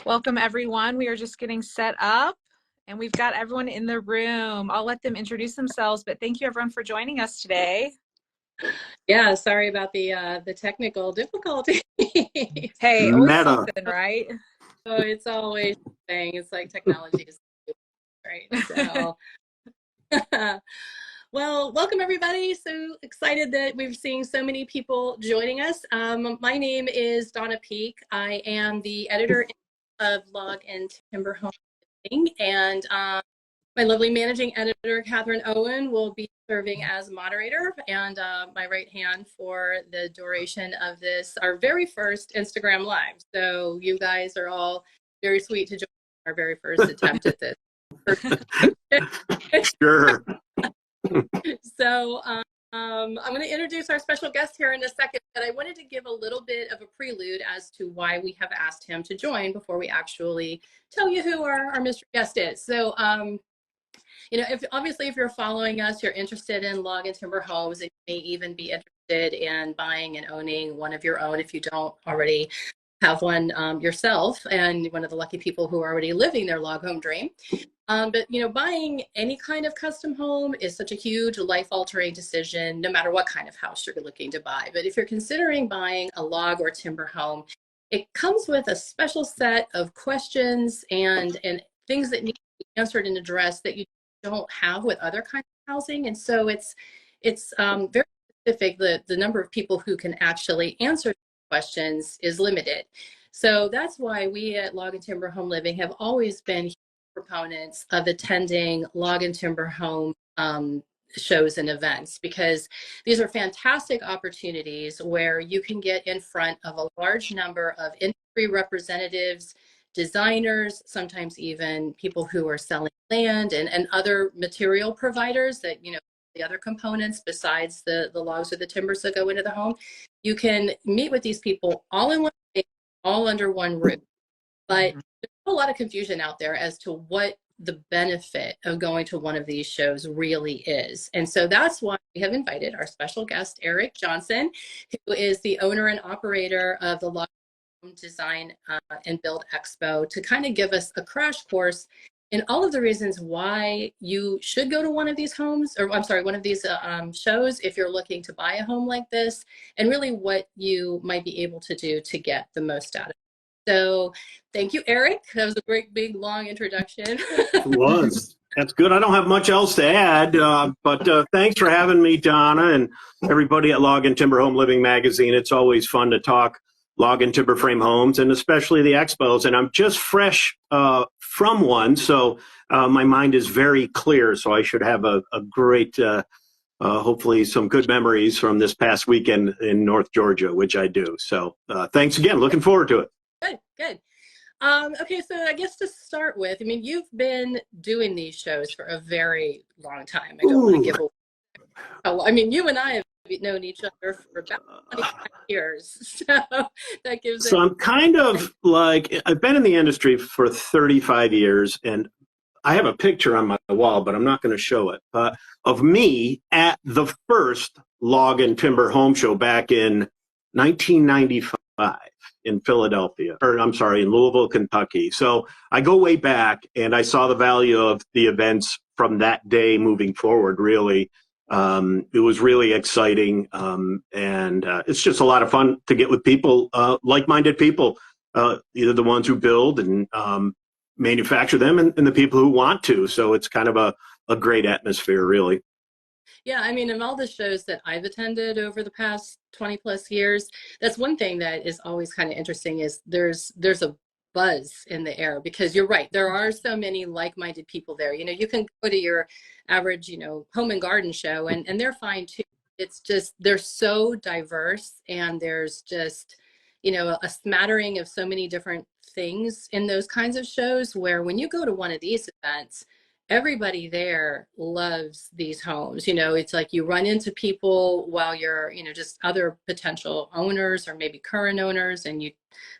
Welcome everyone. We are just getting set up and we've got everyone in the room. I'll let them introduce themselves, but thank you everyone for joining us today. Yeah, sorry about the technical difficulty. Hey, always Meta. something, right? So it's always a thing. It's like technology is right. So well, welcome everybody. So excited that we're seeing so many people joining us. My name is Donna Peak. I am the editor of Log and Timber Home Living, and my lovely managing editor, Catherine Owen, will be serving as moderator and my right hand for the duration of this, our very first Instagram Live. So you guys are all very sweet to join our very first attempt at this. Sure. So I'm going to introduce our special guest here in a second, but I wanted to give a little bit of a prelude as to why we have asked him to join before we actually tell you who our mystery guest is. So you know, if you're following us, you're interested in log and timber homes, and you may even be interested in buying and owning one of your own if you don't already have one yourself, and one of the lucky people who are already living their log home dream. But you know, buying any kind of custom home is such a huge life-altering decision, no matter what kind of house you're looking to buy. But if you're considering buying a log or timber home, it comes with a special set of questions and things that need to be answered and addressed that you don't have with other kinds of housing. And so it's very specific. The number of people who can actually answer questions is limited. So that's why we at Log and Timber Home Living have always been proponents of attending log and timber home shows and events, because these are fantastic opportunities where you can get in front of a large number of industry representatives, designers, sometimes even people who are selling land and other material providers that, you know, the other components besides the logs or the timbers that go into the home. You can meet with these people all in one day, all under one roof. But there's a lot of confusion out there as to what the benefit of going to one of these shows really is. And so that's why we have invited our special guest, Eric Johnson, who is the owner and operator of the Log Design and Build Expo, to kind of give us a crash course in all of the reasons why you should go to one of these homes, or I'm sorry, one of these shows if you're looking to buy a home like this, and really what you might be able to do to get the most out of it. So thank you, Eric. That was a great, big, long introduction. It was. That's good. I don't have much else to add, but thanks for having me, Donna, and everybody at Log and Timber Home Living Magazine. It's always fun to talk log and timber frame homes, and especially the expos. And I'm just fresh from one, so my mind is very clear. So I should have a great, hopefully some good memories from this past weekend in North Georgia, which I do. So thanks again. Looking forward to it. Good, good. Okay, so I guess to start with, I mean, you've been doing these shows for a very long time. I don't want to give away. I mean, you and I have known each other for about 25 years. So that gives So I'm kind of like, I've been in the industry for 35 years, and I have a picture on my wall, but I'm not going to show it, of me at the first log and timber home show back in 1995 in Philadelphia, or I'm sorry, in Louisville, Kentucky. So I go way back, and I saw the value of the events from that day moving forward, really. It was really exciting, and it's just a lot of fun to get with people, like-minded people, either the ones who build and manufacture them, and the people who want to. So it's kind of a great atmosphere, really. Yeah, I mean, in all the shows that I've attended over the past 20 plus years, that's one thing that is always kind of interesting, is there's a buzz in the air, because you're right, there are so many like-minded people there. You know, you can go to your average, you know, home and garden show, and they're fine too. It's just they're so diverse, and there's just, you know, a smattering of so many different things in those kinds of shows, where when you go to one of these events, everybody there loves these homes. You know, it's like you run into people while you're, you know, just other potential owners or maybe current owners, and you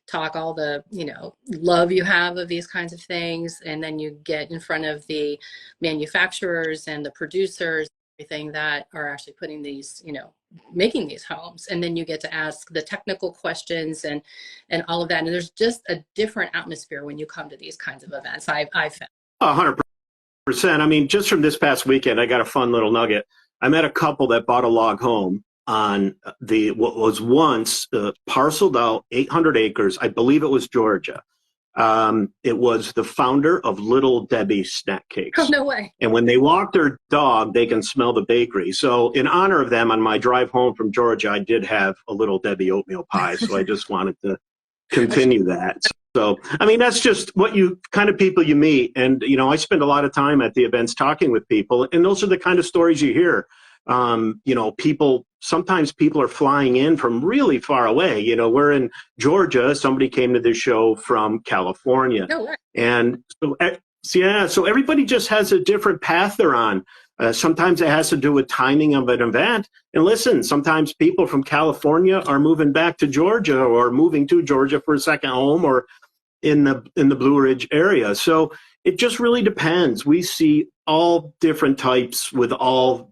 talk all the, you know, love you have of these kinds of things. And then you get in front of the manufacturers and the producers. everything that are actually putting these, making these homes. And then you get to ask the technical questions and all of that. And there's just a different atmosphere when you come to these kinds of events. I've found. 100%. I mean, just from this past weekend, I got a fun little nugget. I met a couple that bought a log home on what was once parceled out 800 acres. I believe it was Georgia. It was the founder of Little Debbie Snack Cakes. Oh, no way. And when they walk their dog, they can smell the bakery. So in honor of them, on my drive home from Georgia, I did have a Little Debbie oatmeal pie. So I just wanted to continue that. So, I mean, that's just what kind of people you meet. And, I spend a lot of time at the events talking with people, and those are the kind of stories you hear. Sometimes people are flying in from really far away. We're in Georgia. Somebody came to this show from California. No way. And so everybody just has a different path they're on. Sometimes it has to do with timing of an event. And listen, sometimes people from California are moving back to Georgia or moving to Georgia for a second home or in the Blue Ridge area. So it just really depends. We see all different types with all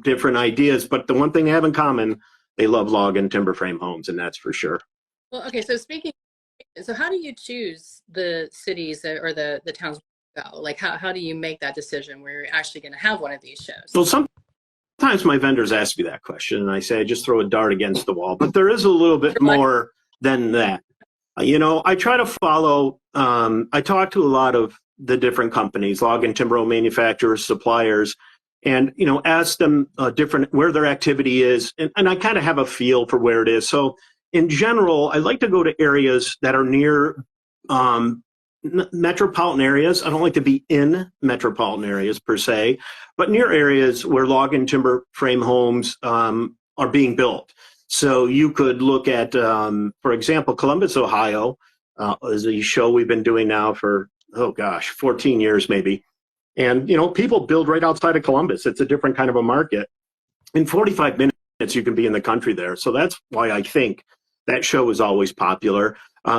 different ideas, but the one thing they have in common, they love log and timber frame homes, and that's for sure. Well, okay. So how do you choose the cities or the towns to go? Like how do you make that decision where you're actually going to have one of these shows? Well, sometimes my vendors ask me that question, and I say, I just throw a dart against the wall, but there is a little bit more than that. I try to follow, I talk to a lot of the different companies, log and timber manufacturers, suppliers, and, ask them where their activity is. And I kind of have a feel for where it is. So in general, I like to go to areas that are near metropolitan areas. I don't like to be in metropolitan areas per se, but near areas where log and timber frame homes are being built. So you could look at, for example, Columbus, Ohio, is a show we've been doing now for, 14 years maybe. And, people build right outside of Columbus. It's a different kind of a market. In 45 minutes, you can be in the country there. So that's why I think that show is always popular.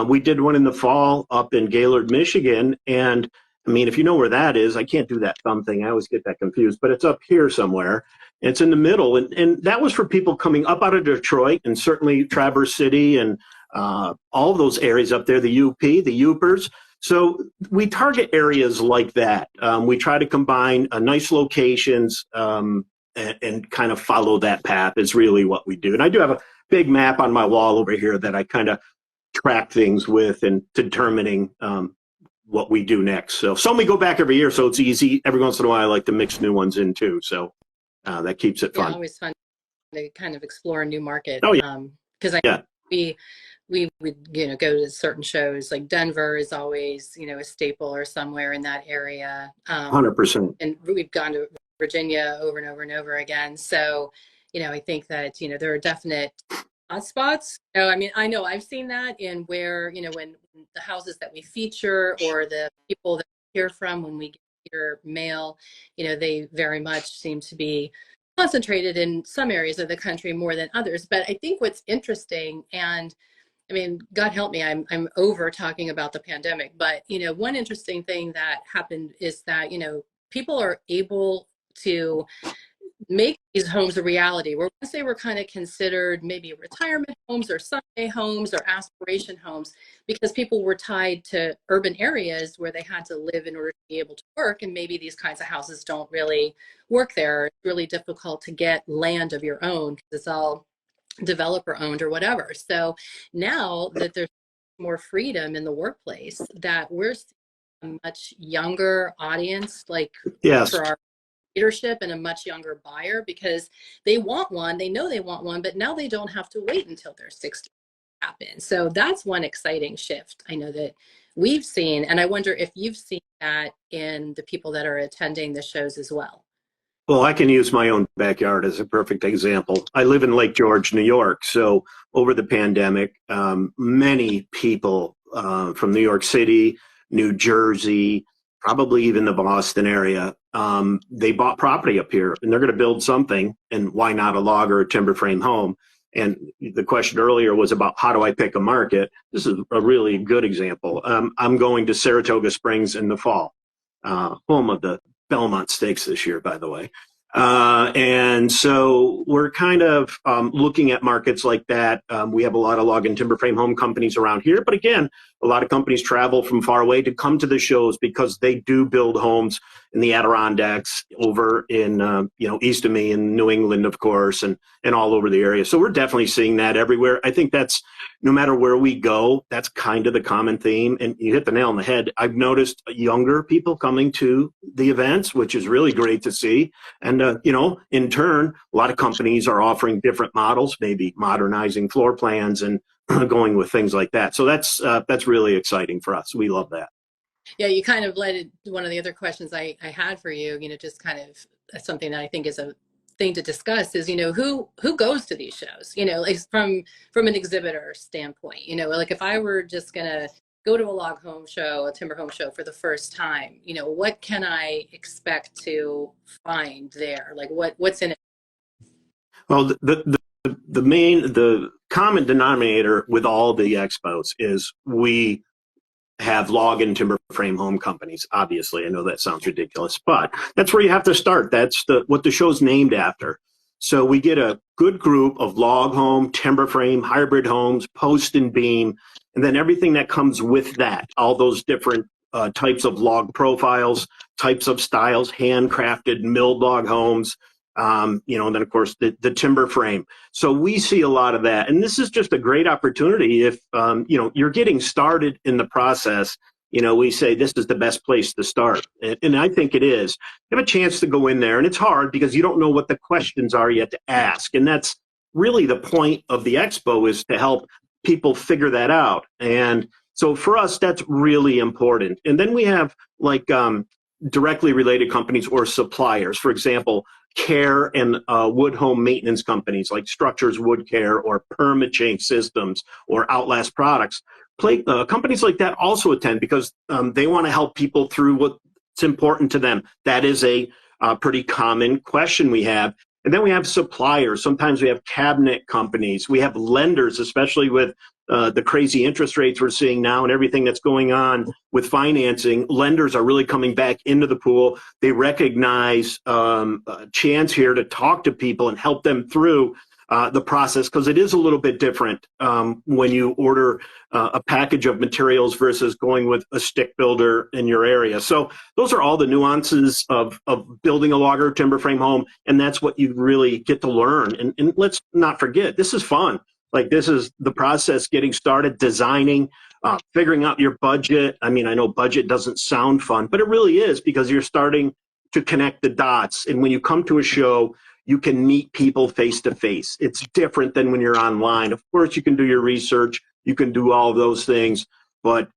We did one in the fall up in Gaylord, Michigan. And I mean, if you know where that is, I can't do that thumb thing. I always get that confused, but it's up here somewhere. It's in the middle. And that was for people coming up out of Detroit and certainly Traverse City and all those areas up there, the UP, the Upers. So we target areas like that. We try to combine nice locations and kind of follow that path is really what we do. And I do have a big map on my wall over here that I kind of track things with and determining what we do next. So some we go back every year, so it's easy. Every once in a while, I like to mix new ones in too. So that keeps it fun. Yeah, always fun to kind of explore a new market. Oh, yeah. Because we would go to certain shows, like Denver is always a staple or somewhere in that area. 100%. And we've gone to Virginia over and over and over again. So I think that there are definite hotspots. I mean, I know I've seen that in where when the houses that we feature or the people that we hear from when we get mail, they very much seem to be concentrated in some areas of the country more than others. But I think what's interesting, and I mean, God help me, I'm over talking about the pandemic, but one interesting thing that happened is that people are able to make these homes a reality, where once they were kind of considered maybe retirement homes or Sunday homes or aspiration homes, because people were tied to urban areas where they had to live in order to be able to work. And maybe these kinds of houses don't really work there. It's really difficult to get land of your own because it's all developer owned or whatever. So now that there's more freedom in the workplace, that we're seeing a much younger audience, like yes, for our leadership, and a much younger buyer, because they want one, they know they want one, but now they don't have to wait until they're 60 to happen. So that's one exciting shift I know that we've seen. And I wonder if you've seen that in the people that are attending the shows as well. Well, I can use my own backyard as a perfect example. I live in Lake George, New York. So over the pandemic, many people from New York City, New Jersey, probably even the Boston area, they bought property up here and they're going to build something. And why not a log or a timber frame home? And the question earlier was about how do I pick a market? This is a really good example. I'm going to Saratoga Springs in the fall, home of the Belmont Stakes this year, by the way. And so we're kind of looking at markets like that. We have a lot of log and timber frame home companies around here, but again, a lot of companies travel from far away to come to the shows because they do build homes in the Adirondacks, over in east of me in New England, of course, and all over the area. So we're definitely seeing that everywhere. I think that's, no matter where we go, that's kind of the common theme. And you hit the nail on the head. I've noticed younger people coming to the events, which is really great to see. And, in turn, a lot of companies are offering different models, maybe modernizing floor plans and going with things like that. So that's really exciting for us. We love that. Yeah, you kind of led one of the other questions I had for you, just kind of something that I think is a thing to discuss is, who goes to these shows, like from an exhibitor standpoint, like if I were just going to go to a log home show, a timber home show for the first time, what can I expect to find there? Like what's in it? Well, the common denominator with all the expos is we have log and timber frame home companies. Obviously, I know that sounds ridiculous, but that's where you have to start. That's what the show's named after. So we get a good group of log home, timber frame, hybrid homes, post and beam, and then everything that comes with that, all those different types of log profiles, types of styles, handcrafted milled log homes, and then of course the timber frame. So we see a lot of that, and this is just a great opportunity if you're getting started in the process. We say this is the best place to start, and I think it is. You have a chance to go in there, and it's hard because you don't know what the questions are yet to ask, and that's really the point of the expo, is to help people figure that out. And so for us, that's really important. And then we have like directly related companies or suppliers. For example, care and wood home maintenance companies like Structures Wood Care or Permachain Systems or Outlast Products. Companies like that also attend because they want to help people through what's important to them. That is a pretty common question we have. And then we have suppliers. Sometimes we have cabinet companies. We have lenders, especially with the crazy interest rates we're seeing now and everything that's going on with financing. Lenders are really coming back into the pool. They recognize a chance here to talk to people and help them through the process, because it is a little bit different when you order a package of materials versus going with a stick builder in your area. So those are all the nuances of building a log or timber frame home, and that's what you really get to learn. And let's not forget, this is fun. Like, this is the process, getting started, designing, figuring out your budget. I mean, I know budget doesn't sound fun, but it really is, because you're starting to connect the dots. And when you come to a show, you can meet people face to face. It's different than when you're online. Of course, you can do your research, you can do all of those things, but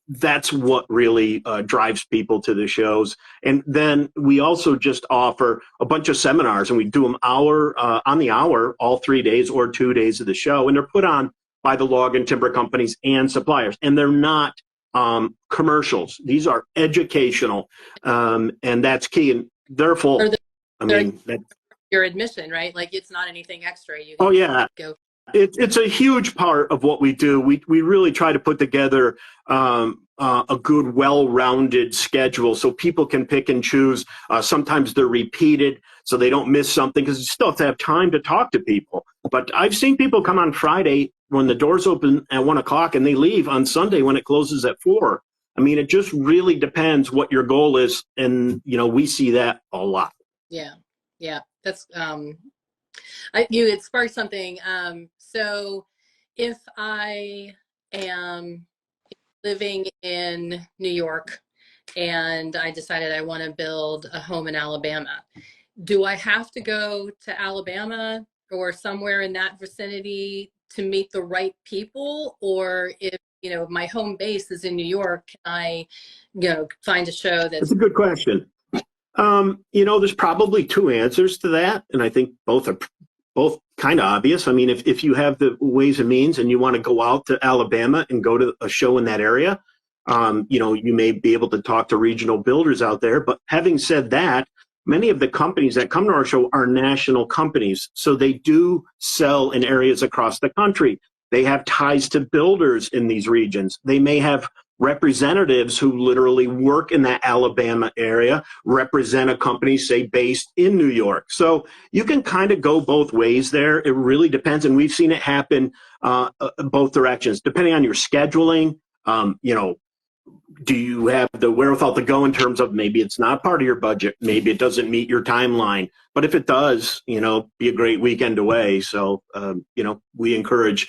that's what really drives people to the shows. And then we also just offer a bunch of seminars, and we do them on the hour, all 3 days or 2 days of the show, and they're put on by the log and timber companies and suppliers, and they're not commercials. These are educational, and that's key. And they're full. Your admission, right? Like, it's not anything extra. You oh yeah, go. It's a huge part of what we do. We really try to put together a good, well-rounded schedule so people can pick and choose. Sometimes they're repeated, so they don't miss something, because you still have to have time to talk to people. But I've seen people come on Friday when the doors open at 1 o'clock, and they leave on Sunday when it closes at 4. I mean, it just really depends what your goal is, and we see that a lot. Yeah, that's it sparked something. So if I am living in New York and I decided I want to build a home in Alabama, do I have to go to Alabama or somewhere in that vicinity to meet the right people? Or if my home base is in New York, can I find a show that's a good question. There's probably two answers to that, and I think both are kind of obvious. I mean, if you have the ways and means and you want to go out to Alabama and go to a show in that area, you may be able to talk to regional builders out there. But having said that, many of the companies that come to our show are national companies, so they do sell in areas across the country. They have ties to builders in these regions. They may have representatives who literally work in that Alabama area, represent a company, say, based in New York. So you can kind of go both ways there. It really depends. And we've seen it happen both directions, depending on your scheduling. You know, do you have the wherewithal to go in terms of maybe it's not part of your budget, maybe it doesn't meet your timeline, but if it does, you know, be a great weekend away. So you know, we encourage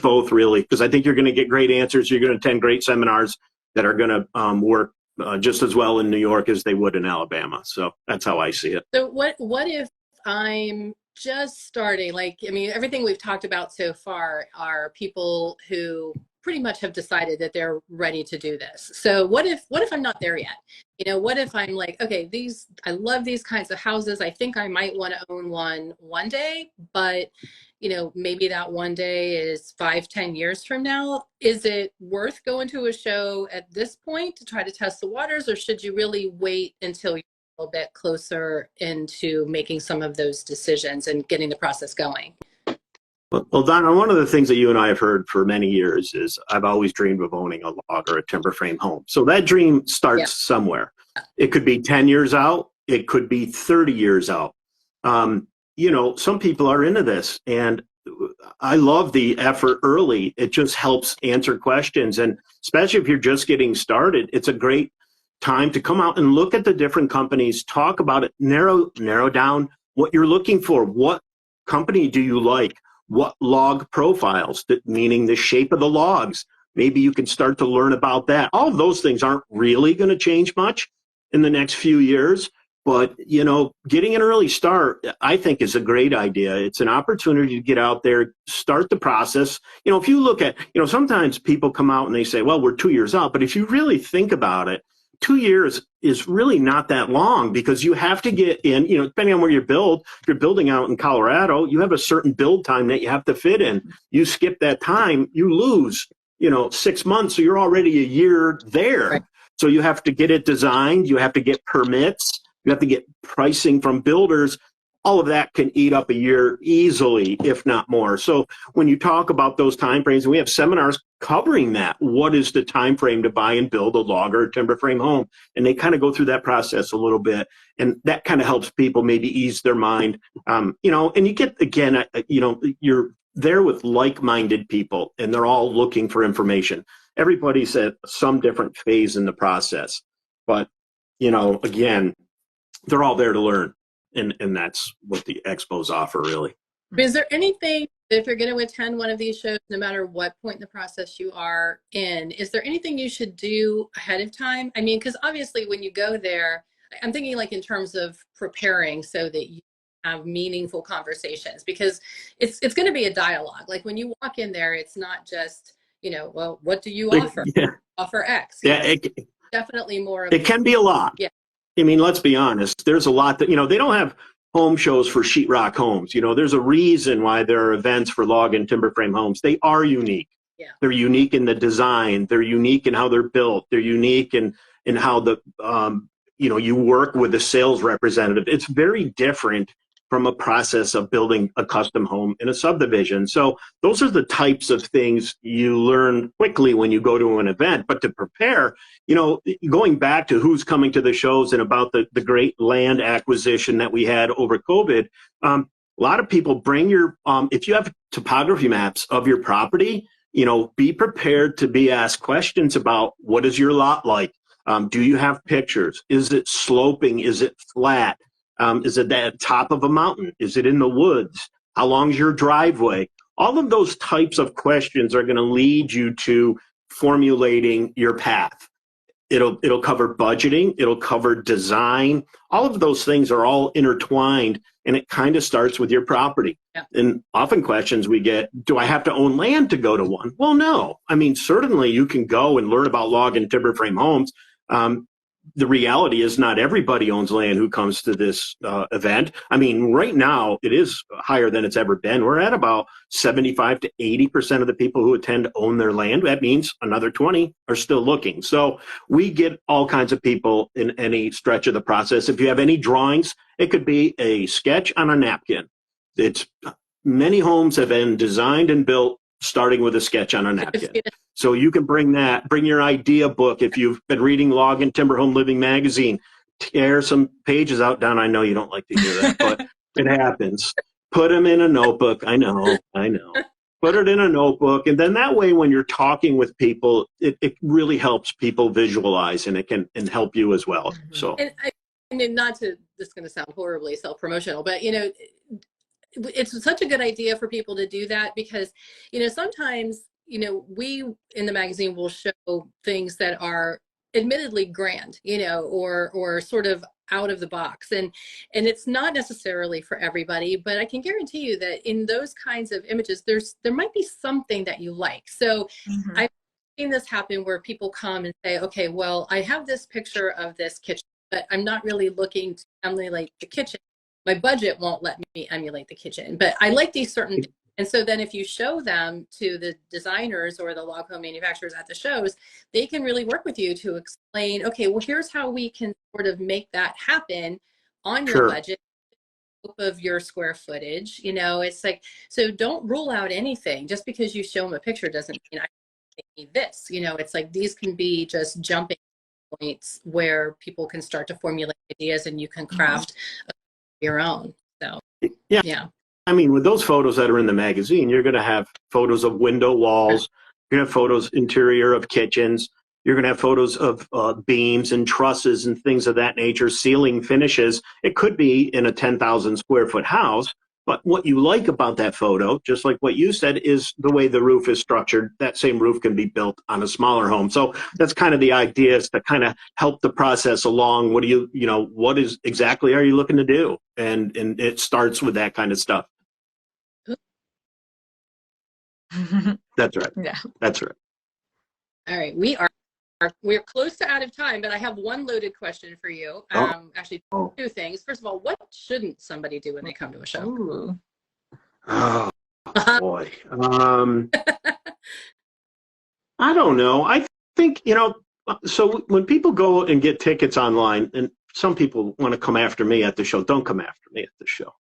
both, really, because I think you're going to get great answers. You're going to attend great seminars that are going to work just as well in New York as they would in Alabama. So that's how I see it. So what if I'm just starting? Like, I mean, everything we've talked about so far are people who pretty much have decided that they're ready to do this. So what if I'm not there yet? You know, what if I'm like, okay, I love these kinds of houses. I think I might want to own one day, but you know, maybe that one day is 5-10 years from now. Is it worth going to a show at this point to try to test the waters, or should you really wait until you're a little bit closer into making some of those decisions and getting the process going? Well, Donna, one of the things that you and I have heard for many years is I've always dreamed of owning a log or a timber frame home. So that dream starts somewhere. It could be 10 years out. It could be 30 years out. You know, some people are into this, and I love the effort early. It just helps answer questions. And especially if you're just getting started, it's a great time to come out and look at the different companies, talk about it, narrow down what you're looking for. What company do you like? What log profiles, meaning the shape of the logs? Maybe you can start to learn about that. All of those things aren't really going to change much in the next few years, but you know, getting an early start, I think, is a great idea. It's an opportunity to get out there, start the process. You know, if you look at, you know, sometimes people come out and they say, well, we're 2 years out, but if you really think about it, 2 years is really not that long, because you have to get in, you know, depending on where you build. If you're building out in Colorado, you have a certain build time that you have to fit in. You skip that time, you lose, you know, 6 months. So you're already a year there. Right. So you have to get it designed. You have to get permits. You have to get pricing from builders. All of that can eat up a year easily, if not more. So when you talk about those timeframes, and we have seminars covering that, what is the time frame to buy and build a log or a timber frame home? And they kind of go through that process a little bit, and that kind of helps people maybe ease their mind. You know, and you get, again, you know, you're there with like-minded people, and they're all looking for information. Everybody's at some different phase in the process, but you know, again, they're all there to learn. And that's what the expos offer, really. Is there anything, if you're going to attend one of these shows, no matter what point in the process you are in, is there anything you should do ahead of time? I mean, because obviously when you go there, I'm thinking like in terms of preparing so that you have meaningful conversations, because it's going to be a dialogue. Like when you walk in there, it's not just, you know, well, what do you offer? Yeah. Offer X. Yeah, definitely more of it can be a lot. Yeah. I mean, let's be honest. There's a lot that, you know, they don't have home shows for sheetrock homes. You know, there's a reason why there are events for log and timber frame homes. They are unique. Yeah. They're unique in the design. They're unique in how they're built. They're unique in how the, you know, you work with a sales representative. It's very different from a process of building a custom home in a subdivision. So those are the types of things you learn quickly when you go to an event. But to prepare, you know, going back to who's coming to the shows and about the great land acquisition that we had over COVID, a lot of people bring your, if you have topography maps of your property, you know, be prepared to be asked questions about what is your lot like? Do you have pictures? Is it sloping? Is it flat? Is it at the top of a mountain? Is it in the woods? How long is your driveway? All of those types of questions are going to lead you to formulating your path. It'll cover budgeting. It'll cover design. All of those things are all intertwined, and it kind of starts with your property. Yeah. And often questions we get, do I have to own land to go to one? Well, no. I mean, certainly you can go and learn about log and timber frame homes. The reality is not everybody owns land who comes to this event. I mean, right now it is higher than it's ever been. We're at about 75 to 80% of the people who attend own their land. That means another 20 are still looking. So we get all kinds of people in any stretch of the process. If you have any drawings, it could be a sketch on a napkin. Many homes have been designed and built starting with a sketch on a napkin. So you can bring your idea book. If you've been reading Log and Timber Home Living magazine, tear some pages out. Don, I know you don't like to hear that, but it happens. Put them in a notebook. I know. Put it in a notebook. And then that way, when you're talking with people, it really helps people visualize, and it can help you as well. Mm-hmm. So, and not to, this is going to sound horribly self-promotional, but, you know, it's such a good idea for people to do that because, you know, sometimes, you know, we in the magazine will show things that are admittedly grand, you know, or sort of out of the box, and it's not necessarily for everybody, but I can guarantee you that in those kinds of images there might be something that you like. So Mm-hmm. I've seen this happen where people come and say, okay, well, I have this picture of this kitchen, but I'm not really looking to emulate the kitchen. My budget won't let me emulate the kitchen, but I like these certain things. And so then if you show them to the designers or the log home manufacturers at the shows, they can really work with you to explain, okay, well, here's how we can sort of make that happen on your budget of your square footage. You know, it's like, so don't rule out anything. Just because you show them a picture doesn't mean I need this. You know, it's like these can be just jumping points where people can start to formulate ideas and you can craft your own. So yeah. I mean, with those photos that are in the magazine, you're going to have photos of window walls. You're going to have photos interior of kitchens. You're going to have photos of beams and trusses and things of that nature, ceiling finishes. It could be in a 10,000 square foot house. But what you like about that photo, just like what you said, is the way the roof is structured. That same roof can be built on a smaller home. So that's kind of the idea, is to kind of help the process along. What is exactly are you looking to do? And it starts with that kind of stuff. That's right. Yeah. That's right. All right. We're close to out of time, but I have one loaded question for you. Actually, two things. First of all, what shouldn't somebody do when they come to a show? Ooh. Oh boy. I don't know. I think, so when people go and get tickets online, and some people want to come after me at the show, don't come after me at the show.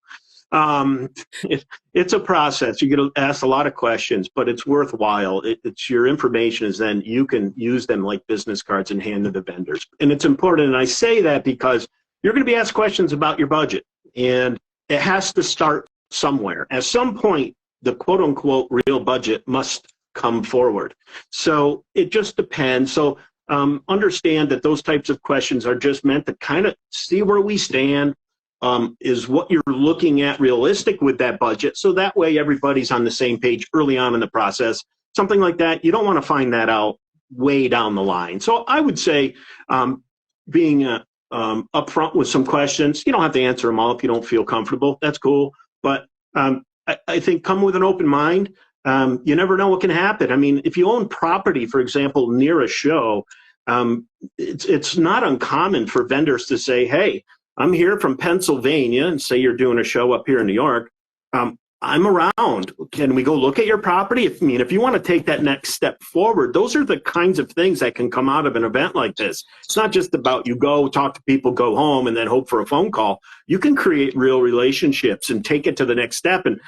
It's a process. You get asked a lot of questions, but it's worthwhile. It's your information is then you can use them like business cards and hand to the vendors. And it's important. And I say that because you're going to be asked questions about your budget, and it has to start somewhere. At some point, the quote unquote real budget must come forward. So it just depends. So understand that those types of questions are just meant to kind of see where we stand. Is what you're looking at realistic with that budget? So that way everybody's on the same page early on in the process. Something like that, you don't want to find that out way down the line. So I would say being upfront with some questions. You don't have to answer them all if you don't feel comfortable. That's cool. But I think come with an open mind. You never know what can happen. I mean, if you own property, for example, near a show, it's not uncommon for vendors to say, hey, I'm here from Pennsylvania, and say you're doing a show up here in New York. I'm around. Can we go look at your property? If you want to take that next step forward, those are the kinds of things that can come out of an event like this. It's not just about you go talk to people, go home, and then hope for a phone call. You can create real relationships and take it to the next step. And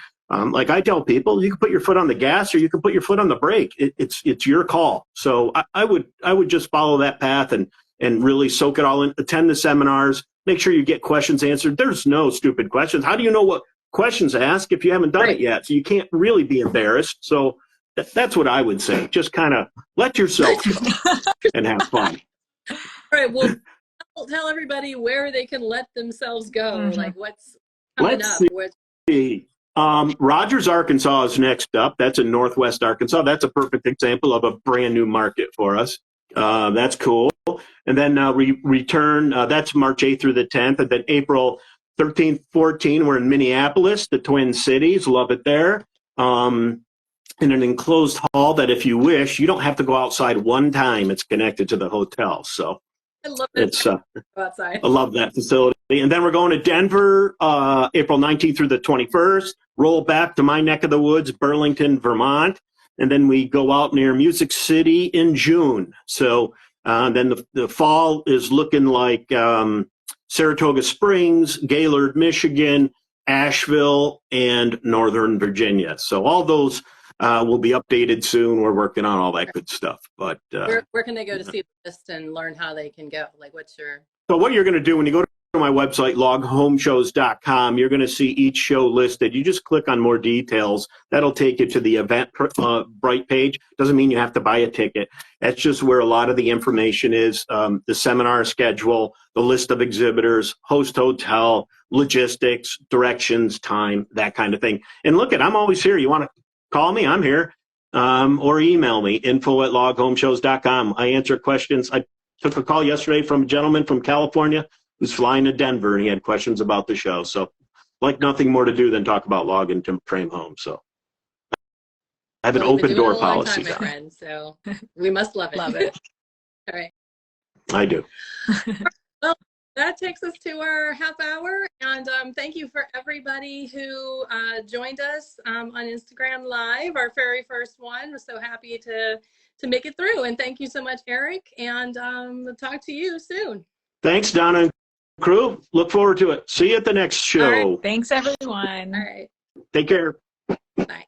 like I tell people, you can put your foot on the gas or you can put your foot on the brake. It's your call. So I would just follow that path and really soak it all in. Attend the seminars. Make sure you get questions answered. There's no stupid questions. How do you know what questions to ask if you haven't done it yet? So you can't really be embarrassed. So that's what I would say. Just kind of let yourself go and have fun. All right. Well, tell everybody where they can let themselves go. Mm-hmm. Like what's coming up. See. Rogers, Arkansas is next up. That's in Northwest Arkansas. That's a perfect example of a brand new market for us. That's cool. And then we return, that's March 8th through the 10th. And then April 13th, 14th, we're in Minneapolis, the Twin Cities. Love it there. In an enclosed hall that if you wish, you don't have to go outside one time. It's connected to the hotel. So I love it. Outside. I love that facility. And then we're going to Denver, April 19th through the 21st. Roll back to my neck of the woods, Burlington, Vermont. And then we go out near Music City in June. So then the fall is looking like Saratoga Springs, Gaylord, Michigan, Asheville, and Northern Virginia. So all those will be updated soon. We're working on all that good stuff. But where can they go to see the list and learn how they can go? Like, what's your... So what you're going to do when you go to my website, loghomeshows.com, you're going to see each show listed. You just click on more details. That'll take you to the Eventbrite page. Doesn't mean you have to buy a ticket. That's just where a lot of the information is. The seminar schedule, the list of exhibitors, host hotel, logistics, directions, time, that kind of thing. And look, I'm always here. You want to call me? I'm here. Or email me, info@loghomeshows.com. I answer questions. I took a call yesterday from a gentleman from California who's flying to Denver, and he had questions about the show. So, like, nothing more to do than talk about log and frame home. So, I have an open door policy. My friend, so we must love it. Love it. All right. I do. Well, that takes us to our half hour, and thank you for everybody who joined us on Instagram Live, our very first one. We're so happy to make it through, and thank you so much, Eric, and we'll talk to you soon. Thanks, Donna and crew. Look forward to it. See you at the next show. Thanks, everyone. All right. Take care. Bye.